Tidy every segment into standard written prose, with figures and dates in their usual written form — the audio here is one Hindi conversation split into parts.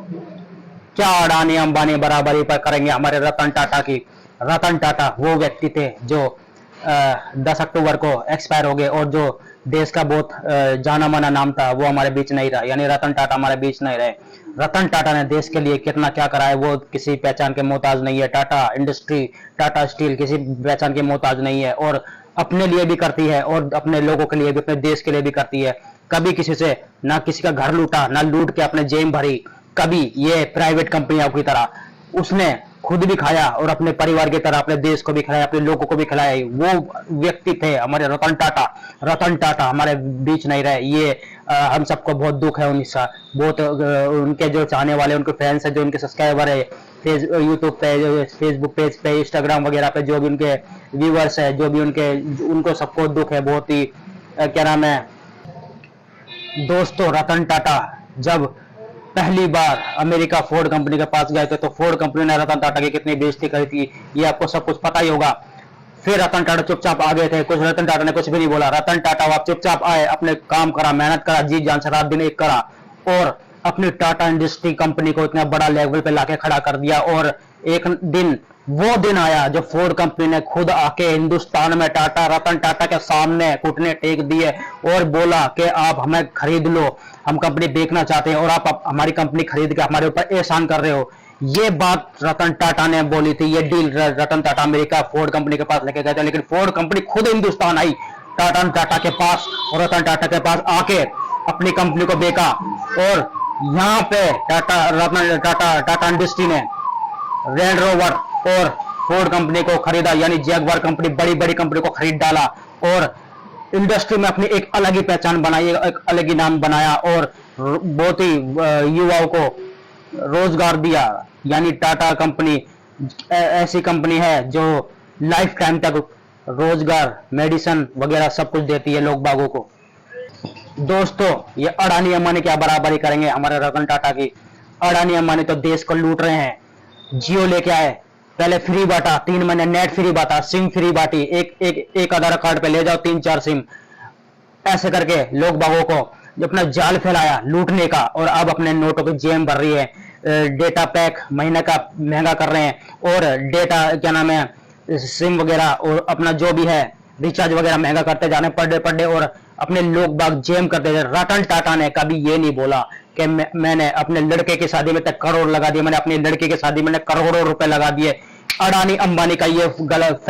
क्या अडानी अंबानी बराबरी पर करेंगे हमारे रतन टाटा की। रतन टाटा वो व्यक्ति थे जो 10 अक्टूबर को एक्सपायर हो गए, और जो देश का बहुत जाना माना नाम था वो हमारे बीच नहीं रहा, यानी रतन टाटा हमारे बीच नहीं रहे। रतन टाटा ने देश के लिए कितना क्या करा है, वो किसी पहचान के मोहताज नहीं है। टाटा इंडस्ट्री, टाटा स्टील किसी पहचान के मोहताज नहीं है, और अपने लिए भी करती है और अपने लोगों के लिए भी, अपने देश के लिए भी करती है। कभी किसी से ना किसी का घर लूटा, ना लूट के अपने जेब भरी। कभी ये प्राइवेट कंपनियों की तरह उसने खुद भी खाया और अपने परिवार की तरह अपने देश को भी खिलाया, अपने लोगों को भी खिलाया। वो व्यक्ति थे हमारे रतन टाटा। रतन टाटा हमारे बीच नहीं रहे, ये हम सबको बहुत दुख है उनका। बहुत उनके जो चाहने वाले, उनके फैंस है, जो उनके सब्सक्राइबर है, यूट्यूब पे, फेसबुक पेज पे, इंस्टाग्राम वगैरह पे जो भी उनके व्यूवर्स है, जो भी उनके, उनको सबको दुख है बहुत ही। क्या नाम है दोस्तों, रतन टाटा जब पहली बार अमेरिका फोर्ड कंपनी के पास गए थे, तो फोर्ड कंपनी ने रतन टाटा की कितनी बेइज्जती करी थी, ये आपको सब कुछ पता ही होगा। फिर रतन टाटा चुपचाप आ गए थे, कुछ रतन टाटा ने कुछ भी नहीं बोला। रतन टाटा आप चुपचाप आए, अपने काम करा, मेहनत करा, जी जान से रात दिन एक करा, और अपनी टाटा इंडस्ट्री कंपनी को इतना बड़ा लेवल पे लाके खड़ा कर दिया। और एक दिन वो दिन आया जो फोर्ड कंपनी ने खुद आके हिंदुस्तान में टाटा, रतन टाटा के सामने घुटने टेक दिए और बोला कि आप हमें खरीद लो, हम कंपनी बेचना चाहते हैं और आप हमारी कंपनी खरीद के हमारे ऊपर एहसान कर रहे हो। ये बात रतन टाटा ने बोली थी। ये deal Ratan Tata America Ford company के पास लेके गए थे, लेकिन फोर्ड कंपनी खुद हिंदुस्तान आई रतन टाटा के पास, और रतन टाटा के पास आके अपनी कंपनी को बेचा। और यहाँ पे रतन टाटा इंडस्ट्री ने रेंज रोवर और फोर्ड कंपनी को खरीदा, यानी जैगवार कंपनी, बड़ी बड़ी कंपनी को खरीद डाला, और इंडस्ट्री में अपनी एक अलग ही पहचान बनाई, एक अलग ही नाम बनाया, और बहुत ही युवाओं को रोजगार दिया। यानी टाटा कंपनी ऐसी कंपनी है जो लाइफ टाइम तक रोजगार, मेडिसिन वगैरह सब कुछ देती है लोग बागों को। दोस्तों, ये अडानी अंबानी क्या बराबरी करेंगे हमारे रतन टाटा की। अडानी अंबानी तो देश को लूट रहे हैं। जियो लेके आए, पहले फ्री बांटा, 3 महीने नेट फ्री बांटा, सिम फ्री बांटी, एक आधार कार्ड पे ले जाओ 3-4 सिम, ऐसे करके लोग बागों को अपना जाल फैलाया लूटने का। और अब अपने नोटों की जेब भर रही है, डेटा पैक महीने का महंगा कर रहे हैं, और डेटा क्या नाम है सिम वगैरह और अपना जो भी है रिचार्ज वगैरह महंगा करते जाने पर डे, और अपने लोग बाग जेम करते जा। रतन टाटा ने कभी ये नहीं बोला कि मैंने अपने लड़के की शादी में तक करोड़ लगा दिए, मैंने अपनी लड़की की शादी में करोड़ों रुपए लगा दिए। अडानी अंबानी का ये गलत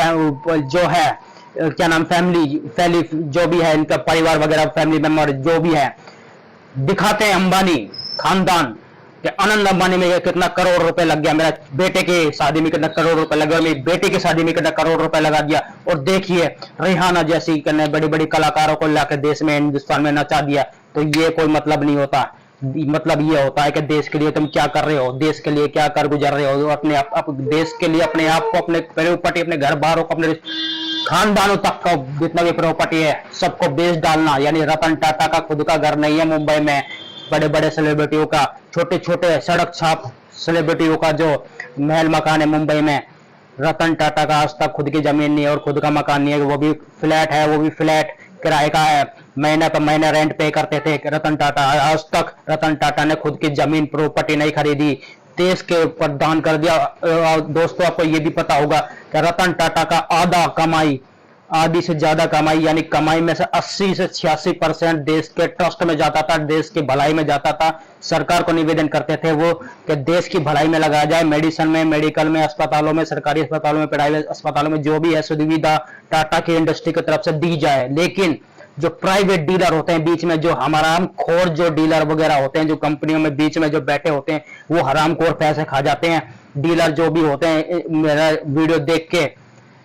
जो है क्या नाम फैमिली जो भी है, इनका परिवार वगैरह, फैमिली मेंबर जो भी है, दिखाते हैं अंबानी खानदान कि आनंद अंबानी में कितना करोड़ रुपए लग गया, मेरा बेटे की शादी में कितना करोड़ रुपए लग गया, मेरी बेटी की शादी में कितना करोड़ रुपए लगा दिया। और देखिए रिहाना जैसी बड़ी बड़ी कलाकारों को लाकर देश में, हिंदुस्तान में नचा दिया। तो ये कोई मतलब नहीं होता। मतलब ये होता है कि देश के लिए तुम क्या कर रहे हो, देश के लिए क्या कर गुजर रहे हो, अपने आप देश के लिए अपने आप को, अपने प्रॉपर्टी, अपने घर बारों को, अपने खानदानों तक का जितना भी प्रॉपर्टी है सबको बेच डालना। यानी रतन टाटा का खुद का घर नहीं है मुंबई में, बड़े बड़े सेलिब्रिटियों का, छोटे छोटे सड़क छाप सेलिब्रिटियों का जो महल मकान है मुंबई में, रतन टाटा का आज तक खुद की जमीन नहीं है और खुद का मकान नहीं है। वो भी फ्लैट है, वो भी फ्लैट किराए का है, महीने पर महीने रेंट पे करते थे रतन टाटा। आज तक रतन टाटा ने खुद की जमीन प्रॉपर्टी नहीं खरीदी, देश के ऊपर दान कर दिया। दोस्तों, आपको ये भी पता होगा कि रतन टाटा का आधी से ज्यादा कमाई, यानी कमाई में से 80 से 86% देश के ट्रस्ट में जाता था, देश की भलाई में जाता था। सरकार को निवेदन करते थे वो कि देश की भलाई में लगाया जाए, मेडिसिन में, मेडिकल में, अस्पतालों में, सरकारी अस्पतालों में, प्राइवेट अस्पतालों में, जो भी है सुविधा टाटा की इंडस्ट्री की तरफ से दी जाए। लेकिन जो प्राइवेट डीलर होते हैं बीच में, जो हराम खोर जो डीलर वगैरह होते हैं, जो कंपनियों में बीच में जो बैठे होते हैं, वो हराम खोर पैसे खा जाते हैं। डीलर जो भी होते हैं, मेरा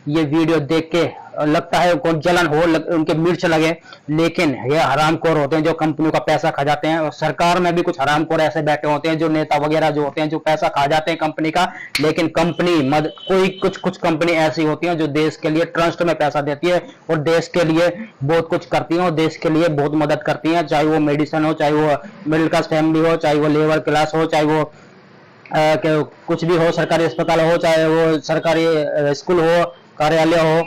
ये वीडियो देख के लगता है उनको जलन हो, उनके मिर्च लगे, लेकिन ये हरामखोर होते हैं जो कंपनियों का पैसा खा जाते हैं। और सरकार में भी कुछ हरामखोर ऐसे बैठे होते हैं, जो नेता वगैरह जो होते हैं, जो पैसा खा जाते हैं कंपनी का। लेकिन कोई कुछ कंपनी ऐसी होती है जो देश के लिए ट्रस्ट में पैसा देती है और देश के लिए बहुत कुछ करती है और देश के लिए बहुत मदद करती है, चाहे वो मेडिसिन हो, चाहे वो मिडिल क्लास फैमिली हो, चाहे वो लेबर क्लास हो, चाहे वो कुछ भी हो, सरकारी अस्पताल हो, चाहे वो सरकारी स्कूल हो, कार्यालय हो।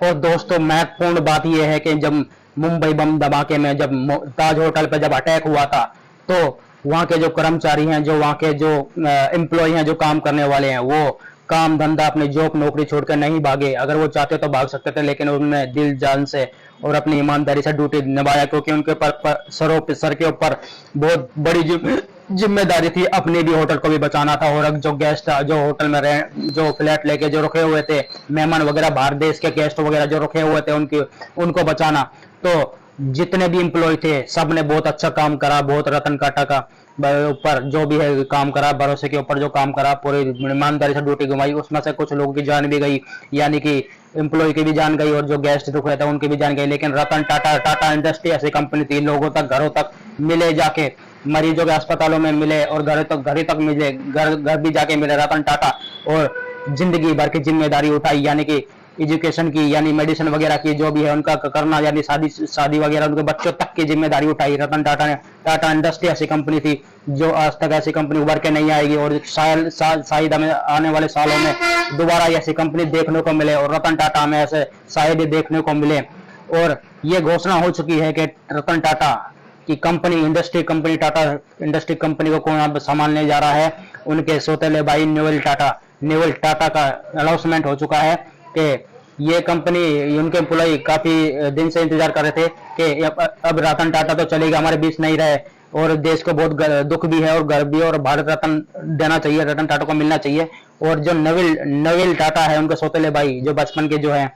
और दोस्तों, महत्वपूर्ण बात यह है कि जब मुंबई बम धमाके में जब ताज होटल पर जब अटैक हुआ था, तो वहाँ के जो कर्मचारी हैं, जो वहाँ के जो एम्प्लॉय हैं, जो काम करने वाले हैं, वो काम धंधा अपनी जॉब नौकरी छोड़कर नहीं भागे। अगर वो चाहते तो भाग सकते थे, लेकिन उन्होंने दिल जान से और अपनी ईमानदारी से ड्यूटी निभाया, क्योंकि उनके सर के ऊपर बहुत बड़ी जिम्मेदारी थी। अपने भी होटल को भी बचाना था, और जो गेस्ट जो होटल में रहे, जो फ्लैट लेके जो रुके हुए थे, मेहमान वगैरह, बाहर देश के गेस्ट वगैरह जो रुके हुए थे, उनको बचाना। तो जितने भी एम्प्लॉय थे, सब ने बहुत अच्छा काम करा। बहुत रतन टाटा का ऊपर जो भी है काम करा, भरोसे के ऊपर जो काम करा, पूरी ईमानदारी से ड्यूटी घुमाई। उसमें से कुछ लोगों की जान भी गई, यानी कि एम्प्लॉय की भी जान गई, और जो गेस्ट रुक रहे थे उनकी भी जान गई। लेकिन रतन टाटा, टाटा इंडस्ट्री ऐसी कंपनी थी, लोगों तक, घरों तक मिले, जाके मरीजों के अस्पतालों में मिले, और घर तक मिले, घर भी जाके मिले रतन टाटा। और जिंदगी भर की जिम्मेदारी उठाई, यानी कि एजुकेशन की, यानी मेडिसिन वगैरह की, जो भी है उनका करना, यानी शादी वगैरह, उनके बच्चों तक की जिम्मेदारी उठाई रतन टाटा ने। टाटा इंडस्ट्री ऐसी कंपनी थी जो आज तक ऐसी कंपनी उभर के नहीं आएगी, और शायद हमें आने वाले सालों में दोबारा ऐसी कंपनी देखने को मिले, और रतन टाटा हमें ऐसे शायद ही देखने को मिले। और ये घोषणा हो चुकी है कि रतन टाटा की कंपनी टाटा इंडस्ट्री कंपनी को कौन अब संभालने जा रहा है। उनके सौतेले भाई नेवल टाटा का अनाउंसमेंट हो चुका है कि ये कंपनी, उनके एम्प्लॉय काफी दिन से इंतजार कर रहे थे कि अब रतन टाटा तो चलेगा, हमारे बीच नहीं रहे, और देश को बहुत दुख भी है और गर्व भी है, और भारत रत्न देना चाहिए, रतन टाटा को मिलना चाहिए। और जो नविल टाटा है, उनके सौतेले भाई जो बचपन के जो है,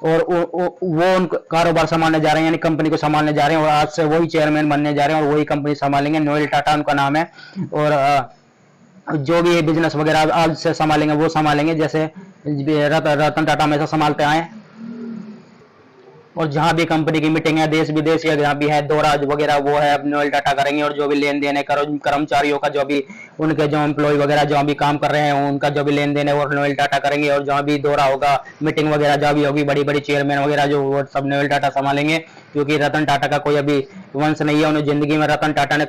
और वो उन कारोबार संभालने जा रहे हैं, यानी कंपनी को संभालने जा रहे हैं, और आज से वही चेयरमैन बनने जा रहे हैं, और वही कंपनी संभालेंगे। नोएल टाटा उनका नाम है, और जो भी बिजनेस वगैरह आज से संभालेंगे वो संभालेंगे, जैसे रतन टाटा हमेशा संभालते आए। और जहां भी कंपनी की मीटिंग है, देश विदेश या जहां भी है, दौरा वगैरह, वो है अब नोएल टाटा करेंगे। और जो भी लेन देन है कर्मचारियों का, जो भी उनके जो एम्प्लॉय वगैरह जहां भी काम कर रहे हैं, उनका जो भी लेन देन है वो नोएल टाटा करेंगे। और जहां भी दौरा होगा, मीटिंग वगैरह जहां भी होगी, बड़ी बड़ी चेयरमैन वगैरह जो, वो सब नोएल टाटा संभालेंगे, क्योंकि रतन टाटा का कोई अभी वंश नहीं है। उन्हें जिंदगी में रतन टाटा ने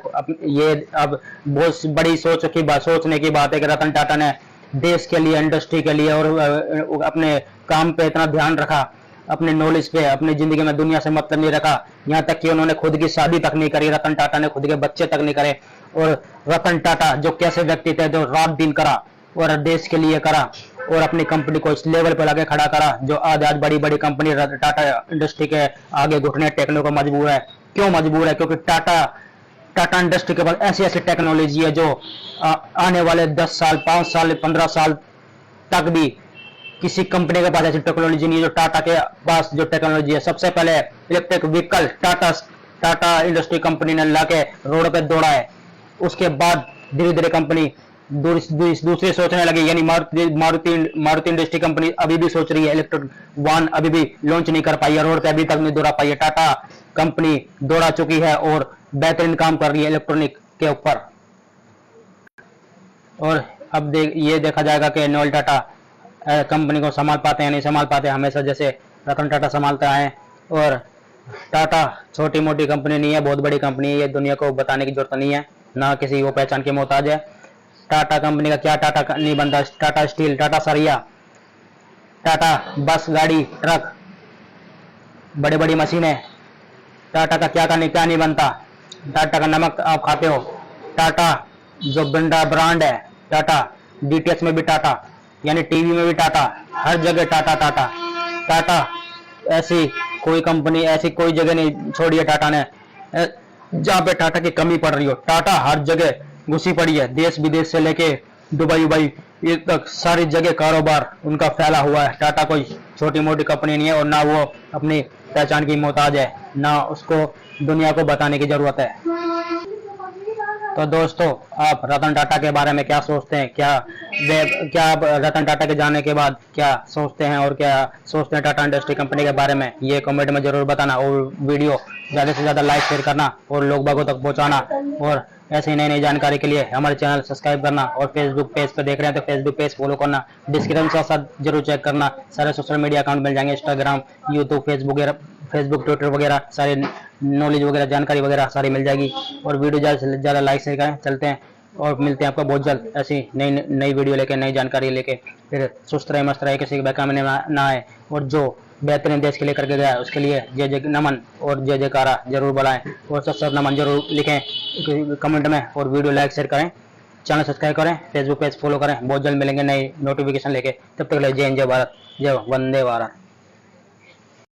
ये अब बहुत बड़ी सोचने की बात है कि रतन टाटा ने देश के लिए, इंडस्ट्री के लिए, और अपने काम पे इतना ध्यान रखा, अपने नॉलेज पे, अपनी जिंदगी में दुनिया से मतलब नहीं रखा। यहाँ तक कि उन्होंने खुद की शादी तक नहीं करी, रतन टाटा ने खुद के बच्चे तक नहीं करे। और रतन टाटा जो कैसे व्यक्ति थे, जो रात दिन करा और देश के लिए करा, और अपनी कंपनी को इस लेवल पे लाके खड़ा करा, जो आज बड़ी बड़ी कंपनी टाटा इंडस्ट्री के आगे घुटने टेकने को मजबूर है। क्यों मजबूर है? क्योंकि टाटा इंडस्ट्री के पास ऐसी ऐसी टेक्नोलॉजी है जो आने वाले 10 साल, 5 साल, 15 साल तक भी किसी कंपनी के पास ऐसी टेक्नोलॉजी नहीं है जो टाटा के पास जो टेक्नोलॉजी है। सबसे पहले electric vehicle Tata industry company ने लाके रोड पे दौड़ा है। उसके बाद धीरे धीरे कंपनी दूसरी सोचने लगी, यानी मारुति इंडस्ट्री कंपनी अभी भी सोच रही है, इलेक्ट्रिक वाहन अभी भी लॉन्च नहीं कर पाई है, रोड पे अभी तक नहीं दौड़ा पाई है। टाटा कंपनी दौड़ा चुकी है और बेहतरीन काम कर रही है इलेक्ट्रॉनिक के ऊपर। और अब ये देखा जाएगा कि नोएल टाटा कंपनी को संभाल पाते हैं नहीं संभाल पाते, हमेशा जैसे रतन टाटा संभालते आए। और टाटा छोटी मोटी कंपनी नहीं है, बहुत बड़ी कंपनी है, ये दुनिया को बताने की जरूरत नहीं है, ना किसी को पहचान के मोहताज है। टाटा कंपनी का क्या टाटा नहीं बनता? टाटा स्टील, टाटा सरिया, टाटा बस, गाड़ी, ट्रक, बड़ी बड़ी मशीनें, टाटा का क्या नहीं बनता? टाटा का नमक आप खाते हो, टाटा जो ब्रांड है, टाटा डीटीएच में भी टाटा, यानी टीवी में भी टाटा, हर जगह टाटा। ऐसी कोई कंपनी, ऐसी कोई जगह नहीं छोड़ी है टाटा ने जहां पे टाटा की कमी पड़ रही हो। टाटा हर जगह घुसी पड़ी है, देश विदेश से लेके दुबई ये तक सारी जगह कारोबार उनका फैला हुआ है। टाटा कोई छोटी मोटी कंपनी नहीं है, और ना वो अपनी पहचान की मोहताज है, ना उसको दुनिया को बताने की जरूरत है। तो दोस्तों, आप रतन टाटा के बारे में क्या सोचते हैं? क्या आप रतन टाटा के जाने के बाद क्या सोचते हैं, और क्या सोचते हैं टाटा इंडस्ट्री कंपनी के बारे में? ये कमेंट में जरूर बताना, और वीडियो ज़्यादा से ज़्यादा लाइक शेयर करना और लोग बागों तक पहुंचाना। और ऐसी नई नई जानकारी के लिए हमारे चैनल सब्सक्राइब करना, और फेसबुक पेज पे देख रहे हैं तो फेसबुक पेज फॉलो करना, डिस्क्रिप्शन के साथ जरूर चेक करना। सारे सोशल मीडिया अकाउंट मिल जाएंगे, इंस्टाग्राम, यूट्यूब, फेसबुक, ट्विटर वगैरह, सारे नॉलेज वगैरह, जानकारी वगैरह सारी मिल जाएगी। और वीडियो ज़्यादा से ज़्यादा लाइक शेयर करें। चलते हैं और मिलते हैं आपको बहुत जल्द ऐसी नई वीडियो लेके, नई जानकारी लेके। फिर सुस्त रहे, मस्त रहे, किसी के बहकावे में ना आए। और जो बेहतरीन देश के लिए करके गया, उसके लिए जय जय नमन और जय जयकारा जरूर बुलाएं और सब नमन जरूर लिखें कमेंट में, और वीडियो लाइक शेयर करें, चैनल सब्सक्राइब करें, फेसबुक पेज फॉलो करें। बहुत जल्द मिलेंगे नई नोटिफिकेशन लेके, तब तक के लिए जय हिंद, जय भारत, जय वंदे भारत।